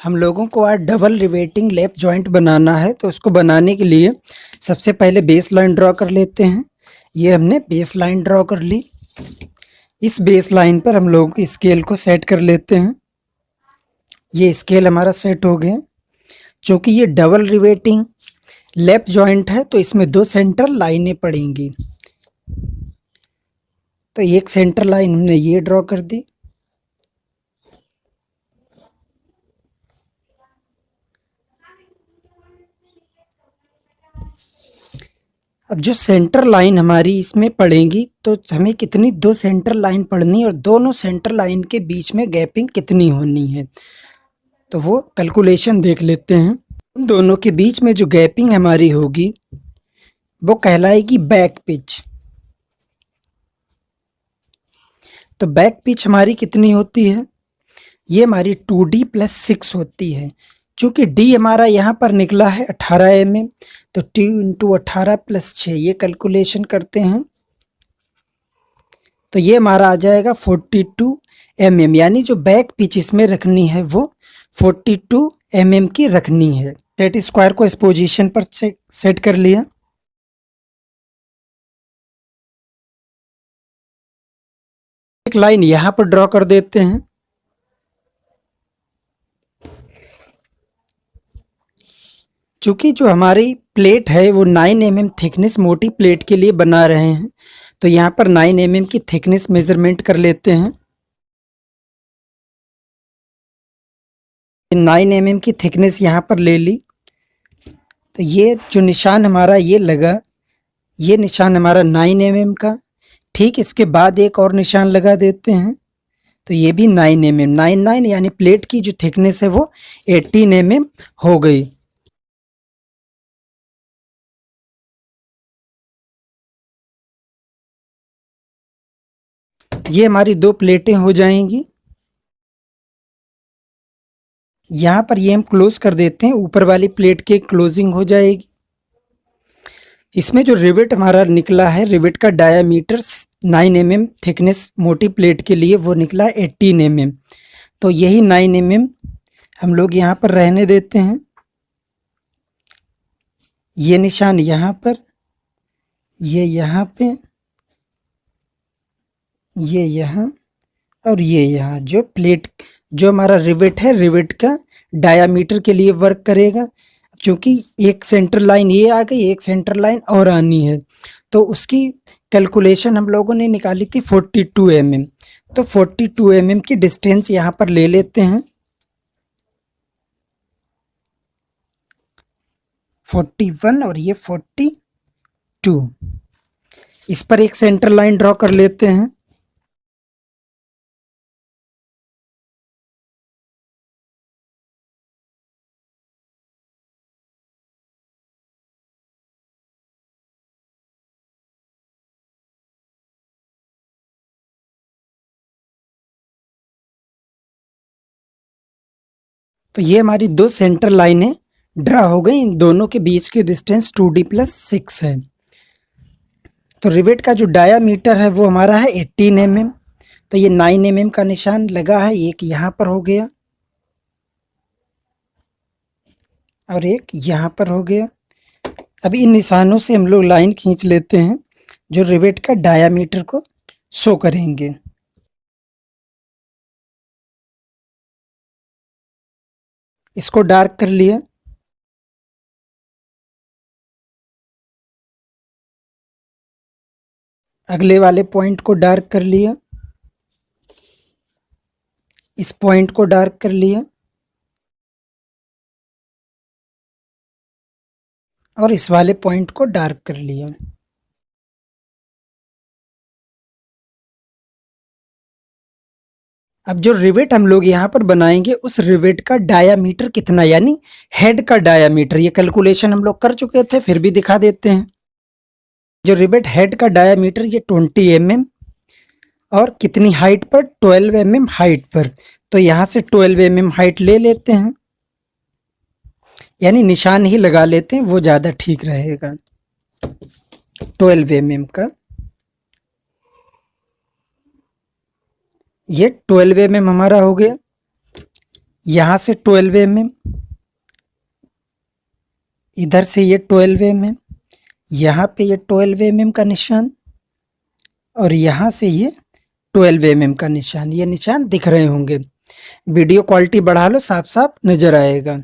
हम लोगों को आज डबल रिवेटिंग लैप जॉइंट बनाना है। तो उसको बनाने के लिए सबसे पहले बेस लाइन ड्रॉ कर लेते हैं। ये हमने बेस लाइन ड्रॉ कर ली। इस बेस लाइन पर हम लोग स्केल को सेट कर लेते हैं। ये स्केल हमारा सेट हो गया। क्योंकि ये डबल रिवेटिंग लैप जॉइंट है तो इसमें दो सेंटर लाइनें पड़ेंगी। तो एक सेंटर लाइन हमने ये ड्रॉ कर दी। अब जो सेंटर लाइन हमारी इसमें पड़ेगी तो हमें कितनी दो सेंटर लाइन पड़नी है और दोनों सेंटर लाइन के बीच में गैपिंग कितनी होनी है, तो वो कैलकुलेशन देख लेते हैं। उन दोनों के बीच में जो गैपिंग हमारी होगी वो कहलाएगी बैक पिच। तो बैक पिच हमारी कितनी होती है, ये हमारी 2D + 6 होती है। चूंकि D हमारा यहाँ पर निकला है 18 mm, तो 2 × 18 + 6 ये कैलकुलेशन करते हैं तो ये हमारा आ जाएगा 42 mm। यानी जो बैक पिच इसमें रखनी है वो 42 mm की रखनी है। सेट स्क्वायर को इस पोजीशन पर सेट कर लिया। एक लाइन यहाँ पर ड्रॉ कर देते हैं। चूंकि जो हमारी प्लेट है वो 9 mm थिकनेस मोटी प्लेट के लिए बना रहे हैं तो यहाँ पर 9 mm की थिकनेस मेजरमेंट कर लेते हैं। 9 mm की थिकनेस यहाँ पर ले ली। तो ये जो निशान हमारा ये लगा, ये निशान हमारा 9 mm का। ठीक इसके बाद एक और निशान लगा देते हैं तो ये भी 9 mm, 9 यानी प्लेट की जो थिकनेस है वो 18 mm हो गई। ये हमारी दो प्लेटें हो जाएंगी। यहाँ पर ये हम क्लोज कर देते हैं, ऊपर वाली प्लेट की क्लोजिंग हो जाएगी। इसमें जो रिवेट हमारा निकला है, रिवेट का डायामीटर 9 mm थिकनेस मोटी प्लेट के लिए वो निकला 18 mm। तो यही 9 mm हम लोग यहाँ पर रहने देते हैं। ये निशान यहाँ पर, ये यहाँ पे, ये यहाँ और ये यहाँ। जो प्लेट जो हमारा रिवेट है, रिवेट का डायामीटर के लिए वर्क करेगा। क्योंकि एक सेंटर लाइन ये आ गई, एक सेंटर लाइन और आनी है तो उसकी कैलकुलेशन हम लोगों ने निकाली थी 42 mm। तो 42 mm की डिस्टेंस यहाँ पर ले लेते हैं। 41 और ये 42। इस पर एक सेंटर लाइन ड्रॉ कर लेते हैं। तो ये हमारी दो सेंटर लाइनें ड्रा हो गई। इन दोनों के बीच की डिस्टेंस 2D + 6 है। तो रिवेट का जो डायामीटर है वो हमारा है 18 mm। तो ये 9 mm का निशान लगा है, एक यहाँ पर हो गया और एक यहाँ पर हो गया। अब इन निशानों से हम लोग लाइन खींच लेते हैं जो रिवेट का डायामीटर को शो करेंगे। इसको डार्क कर लिया। अगले वाले पॉइंट को डार्क कर लिया। इस पॉइंट को डार्क कर लिया और इस वाले पॉइंट को डार्क कर लिया। अब जो रिवेट हम लोग यहाँ पर बनाएंगे उस रिवेट का डायामीटर कितना, यानी हेड का डायामीटर, ये कैलकुलेशन हम लोग कर चुके थे, फिर भी दिखा देते हैं। जो रिवेट हेड का डायामीटर ये 20 mm और कितनी हाइट पर, 12 mm हाइट पर। तो यहाँ से 12 mm हाइट ले लेते हैं, यानी निशान ही लगा लेते हैं, वो ज़्यादा ठीक रहेगा। 12 mm का, ये 12 mm हमारा हो गया। यहाँ से 12 mm, इधर से ये 12 mm, यहाँ पे ये 12 mm का निशान और यहाँ से ये 12 mm का निशान, ये निशान दिख रहे होंगे। वीडियो क्वालिटी बढ़ा लो, साफ साफ नजर आएगा।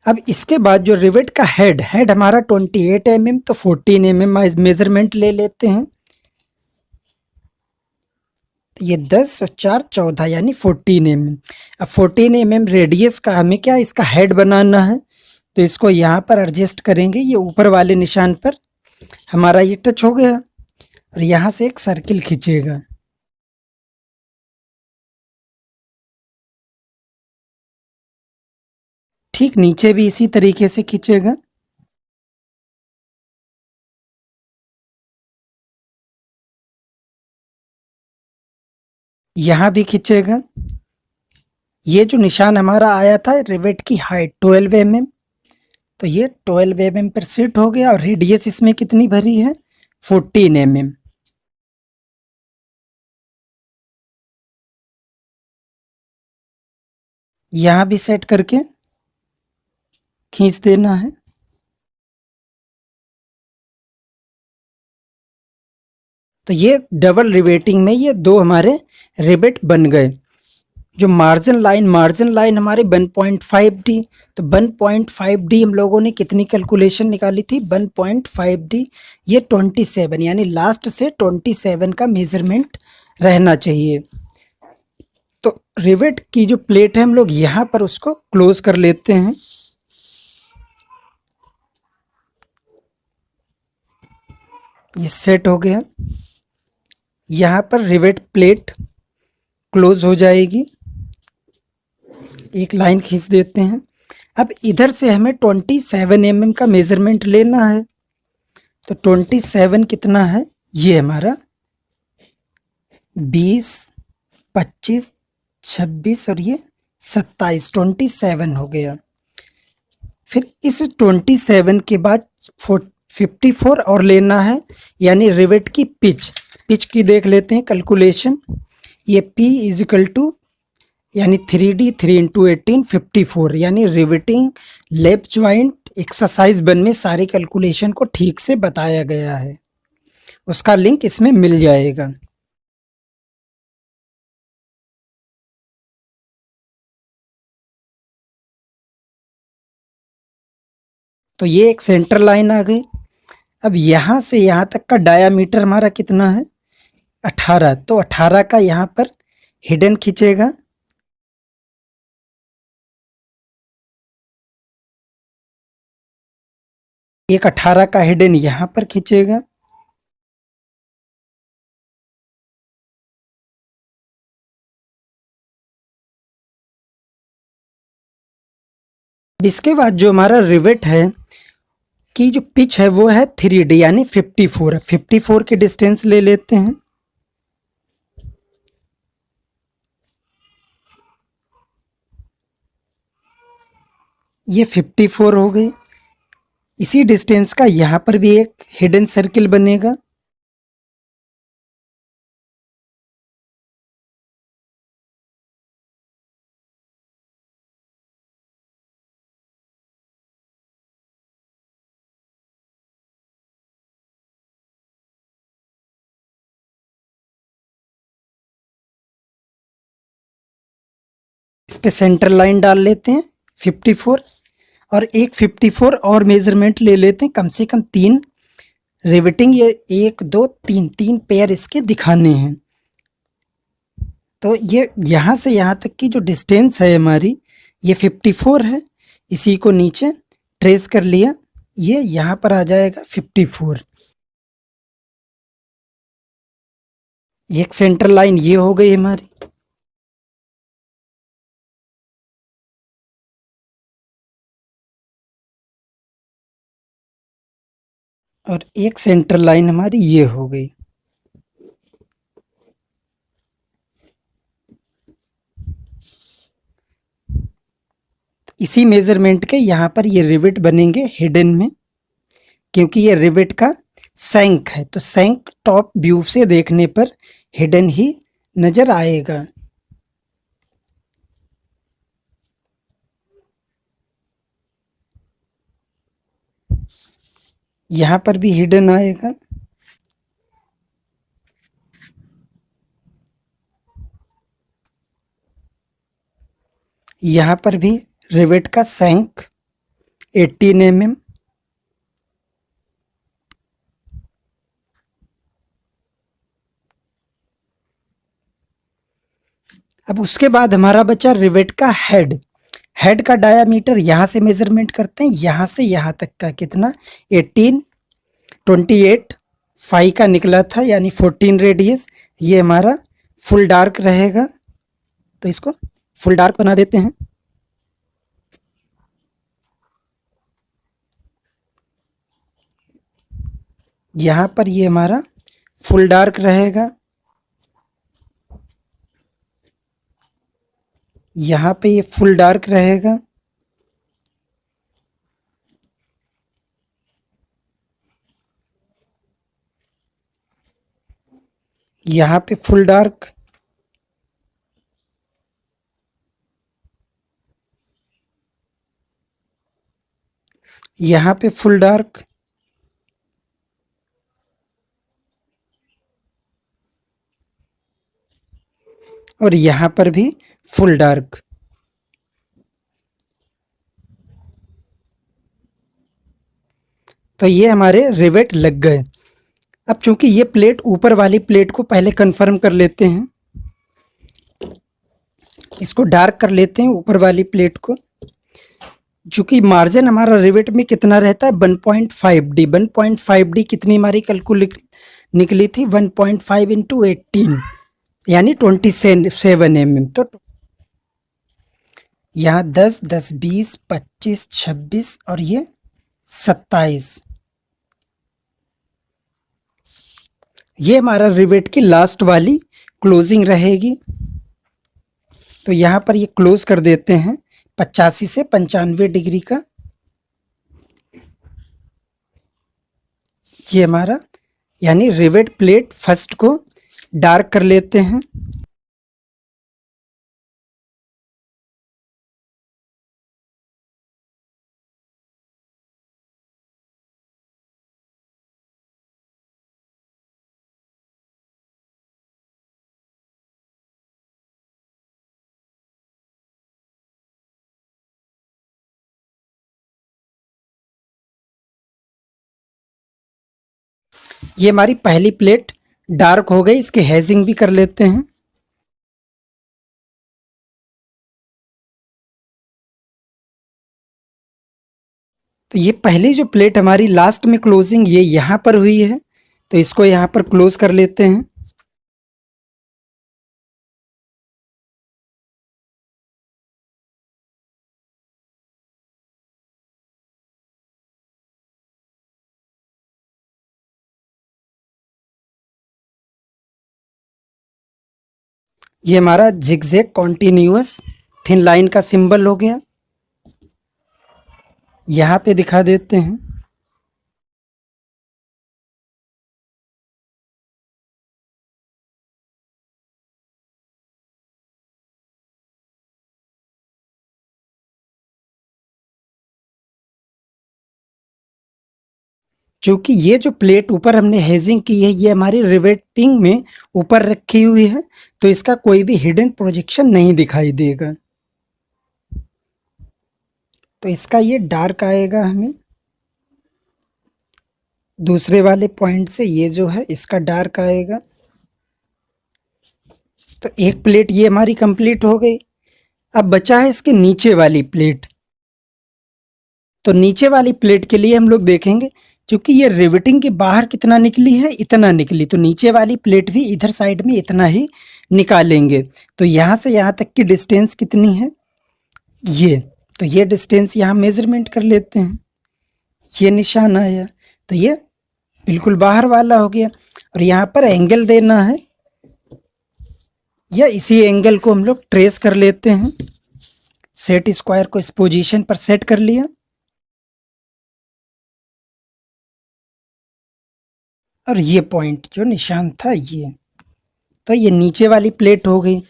अब इसके बाद जो रिवेट का हेड हमारा 28 mm, तो 14 mm मेजरमेंट ले लेते हैं। तो ये 10 और 4 14 यानी 14 mm। अब 14 mm रेडियस का हमें क्या इसका हेड बनाना है, तो इसको यहाँ पर एडजस्ट करेंगे। ये ऊपर वाले निशान पर हमारा ये टच हो गया और यहाँ से एक सर्किल खींचेगा। ठीक नीचे भी इसी तरीके से खींचेगा। यहाँ भी खींचेगा। ये जो निशान हमारा आया था रिवेट की हाइट 12 mm, तो ये 12 mm पर सेट हो गया और रेडियस इसमें कितनी भरी है 14 mm। यहाँ भी सेट करके खींच देना है। तो ये डबल रिवेटिंग में ये दो हमारे रिवेट बन गए। जो मार्जिन लाइन हमारे 1.5D, तो 1.5D हम लोगों ने कितनी कैलकुलेशन निकाली थी 1.5D, ये 27 यानी लास्ट से 27 का मेजरमेंट रहना चाहिए। तो रिवेट की जो प्लेट है हम लोग यहाँ पर उसको क्लोज कर लेते हैं। ये सेट हो गया। यहाँ पर रिवेट प्लेट क्लोज हो जाएगी। एक लाइन खींच देते हैं। अब इधर से हमें 27 mm का मेजरमेंट लेना है। तो 27 कितना है, ये हमारा 20, 25, 26 और ये 27, 27 हो गया। फिर इस 27 के बाद 54 और लेना है, यानी रिवेट की पिच की देख लेते हैं कैलकुलेशन। ये P इजिकल टू यानी 3D 3 × 18 54, यानी रिवेटिंग लेप ज्वाइंट एक्सरसाइज 1 में सारी कैलकुलेशन को ठीक से बताया गया है। उसका लिंक इसमें मिल जाएगा। तो ये एक सेंटर लाइन आ गई। अब यहाँ से यहाँ तक का डायामीटर हमारा कितना है 18, तो 18 का यहाँ पर हिडन खींचेगा। एक 18 का हिडन यहाँ पर खींचेगा। इसके बाद जो हमारा रिवेट है की जो पिच है वो है 3D यानी 54 है। 54 की डिस्टेंस ले लेते हैं। ये 54 हो गई। इसी डिस्टेंस का यहाँ पर भी एक हिडन सर्किल बनेगा। इस पे सेंटर लाइन डाल लेते हैं 54 और एक 54 और मेजरमेंट ले लेते हैं। कम से कम 3 रिवेटिंग, ये 1 2 3 पेयर इसके दिखाने हैं। तो ये यहाँ से यहाँ तक की जो डिस्टेंस है हमारी ये 54 है। इसी को नीचे ट्रेस कर लिया, ये यहाँ पर आ जाएगा 54। एक सेंटर लाइन ये हो गई हमारी। और एक सेंटर लाइन हमारी ये हो गई। इसी मेजरमेंट के यहाँ पर ये रिवेट बनेंगे हिडन में, क्योंकि ये रिवेट का सैंक है, तो सैंक टॉप व्यू से देखने पर हिडन ही नजर आएगा। यहाँ पर भी हिडन आएगा। यहाँ पर भी रिवेट का सैंक 18 mm। अब उसके बाद हमारा बचा रिवेट का हेड। हेड का डायामीटर यहाँ से मेजरमेंट करते हैं, यहाँ से यहाँ तक का कितना 18, 28, 5 का निकला था यानी 14 रेडियस। ये हमारा फुल डार्क रहेगा, तो इसको फुल डार्क बना देते हैं। यहाँ पर ये हमारा फुल डार्क रहेगा। यहाँ पे ये फुल डार्क रहेगा। यहाँ पे फुल डार्क। यहाँ पे फुल डार्क। और यहाँ पर भी फुल डार्क। तो ये हमारे रिवेट लग गए। अब चूंकि ये प्लेट ऊपर वाली प्लेट को पहले कंफर्म कर लेते हैं, इसको डार्क कर लेते हैं ऊपर वाली प्लेट को। चूंकि मार्जिन हमारा रिवेट में कितना रहता है 1.5D। 1.5D कितनी हमारी कैलकुलेट निकली थी 1.5 इंटू 18 यानी 27 mm। तो यहाँ 10, 10, 20, 25, 26 और ये 27। ये हमारा रिवेट की लास्ट वाली क्लोजिंग रहेगी। तो यहाँ पर ये क्लोज कर देते हैं 85 से 95 डिग्री का। ये हमारा यानी रिवेट प्लेट फर्स्ट को डार्क कर लेते हैं। ये हमारी पहली प्लेट डार्क हो गई, इसकी हेजिंग भी कर लेते हैं। तो ये पहली जो प्लेट हमारी लास्ट में क्लोजिंग ये यहाँ पर हुई है, तो इसको यहाँ पर क्लोज कर लेते हैं। ये हमारा जिगजैग कॉन्टिन्यूअस थिन लाइन का सिंबल हो गया। यहाँ पे दिखा देते हैं। क्योंकि ये जो प्लेट ऊपर हमने हेजिंग की है ये हमारी रिवेटिंग में ऊपर रखी हुई है, तो इसका कोई भी हिडन प्रोजेक्शन नहीं दिखाई देगा। तो इसका ये डार्क आएगा हमें दूसरे वाले पॉइंट से, ये जो है इसका डार्क आएगा। तो एक प्लेट ये हमारी कंप्लीट हो गई। अब बचा है इसके नीचे वाली प्लेट। तो नीचे वाली प्लेट के लिए हम लोग देखेंगे, क्योंकि ये रिवेटिंग के बाहर कितना निकली है इतना निकली, तो नीचे वाली प्लेट भी इधर साइड में इतना ही निकालेंगे। तो यहाँ से यहाँ तक की डिस्टेंस कितनी है ये, तो ये डिस्टेंस यहाँ मेजरमेंट कर लेते हैं। ये निशान आया, तो ये बिल्कुल बाहर वाला हो गया। और यहाँ पर एंगल देना है, या इसी एंगल को हम लोग ट्रेस कर लेते हैं। सेट स्क्वायर को इस पोजीशन पर सेट कर लिया। और ये पॉइंट जो निशान था ये, तो ये नीचे वाली प्लेट हो गई।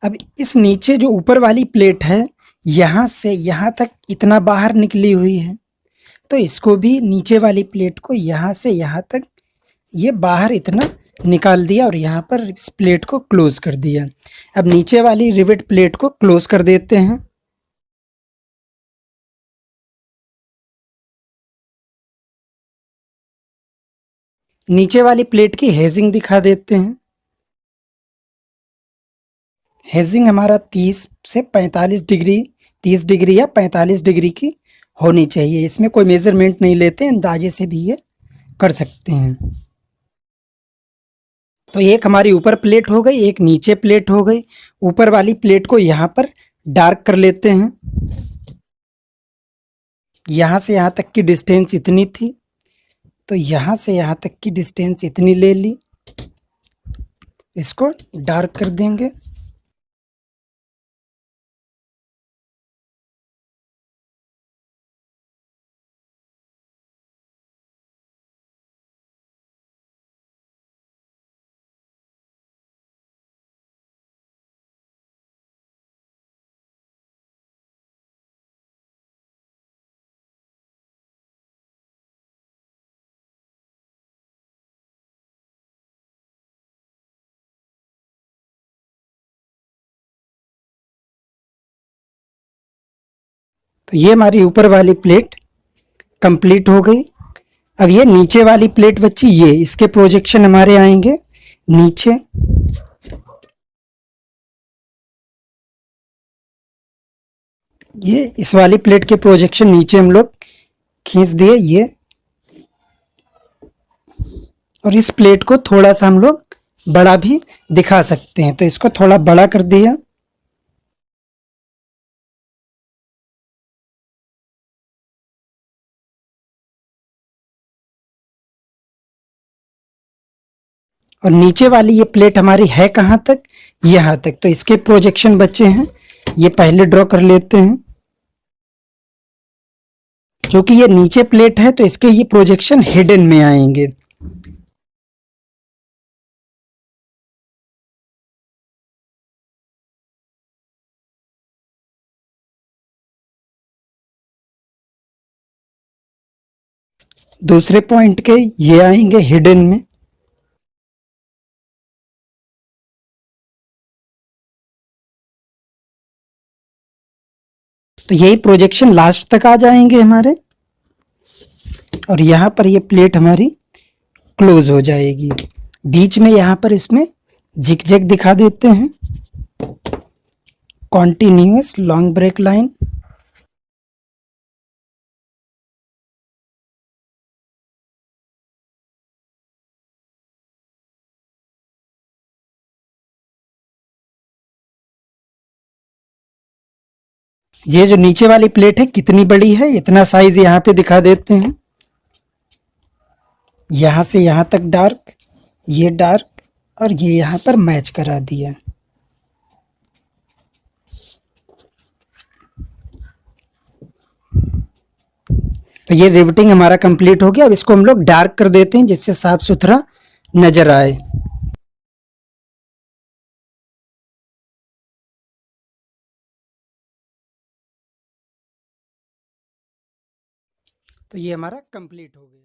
अब इस नीचे जो ऊपर वाली प्लेट है यहाँ से यहाँ तक इतना बाहर निकली हुई है, तो इसको भी नीचे वाली प्लेट को यहाँ से यहाँ तक ये बाहर इतना निकाल दिया और यहाँ पर इस प्लेट को क्लोज कर दिया। अब नीचे वाली रिवेट प्लेट को क्लोज कर देते हैं। नीचे वाली प्लेट की हेजिंग दिखा देते हैं। हेजिंग हमारा 30 से 45 डिग्री, 30 डिग्री या 45 डिग्री की होनी चाहिए। इसमें कोई मेजरमेंट नहीं लेते, अंदाजे से भी ये कर सकते हैं। तो एक हमारी ऊपर प्लेट हो गई, एक नीचे प्लेट हो गई। ऊपर वाली प्लेट को यहाँ पर डार्क कर लेते हैं। यहाँ से यहाँ तक की डिस्टेंस इतनी थी, तो यहाँ से यहाँ तक की डिस्टेंस इतनी ले ली। इसको डार्क कर देंगे। तो ये हमारी ऊपर वाली प्लेट कंप्लीट हो गई। अब ये नीचे वाली प्लेट बची, ये इसके प्रोजेक्शन हमारे आएंगे नीचे। ये इस वाली प्लेट के प्रोजेक्शन नीचे हम लोग खींच दिए ये, और इस प्लेट को थोड़ा सा हम लोग बड़ा भी दिखा सकते हैं, तो इसको थोड़ा बड़ा कर दिया। और नीचे वाली ये प्लेट हमारी है कहाँ तक, यहाँ तक, तो इसके प्रोजेक्शन बचे हैं, ये पहले ड्रॉ कर लेते हैं। क्योंकि ये नीचे प्लेट है तो इसके ये प्रोजेक्शन हिडन में आएंगे। दूसरे पॉइंट के ये आएंगे हिडन में। तो यही प्रोजेक्शन लास्ट तक आ जाएंगे हमारे, और यहाँ पर ये प्लेट हमारी क्लोज हो जाएगी। बीच में यहाँ पर इसमें जिगजैग दिखा देते हैं, कॉन्टिन्यूअस लॉन्ग ब्रेक लाइन। ये जो नीचे वाली प्लेट है कितनी बड़ी है, इतना साइज यहाँ पे दिखा देते हैं। यहाँ से यहाँ तक डार्क, ये डार्क, और ये यहाँ पर मैच करा दिया। तो ये रिवेटिंग हमारा कंप्लीट हो गया। अब इसको हम लोग डार्क कर देते हैं जिससे साफ सुथरा नजर आए। तो ये हमारा कंप्लीट हो गया।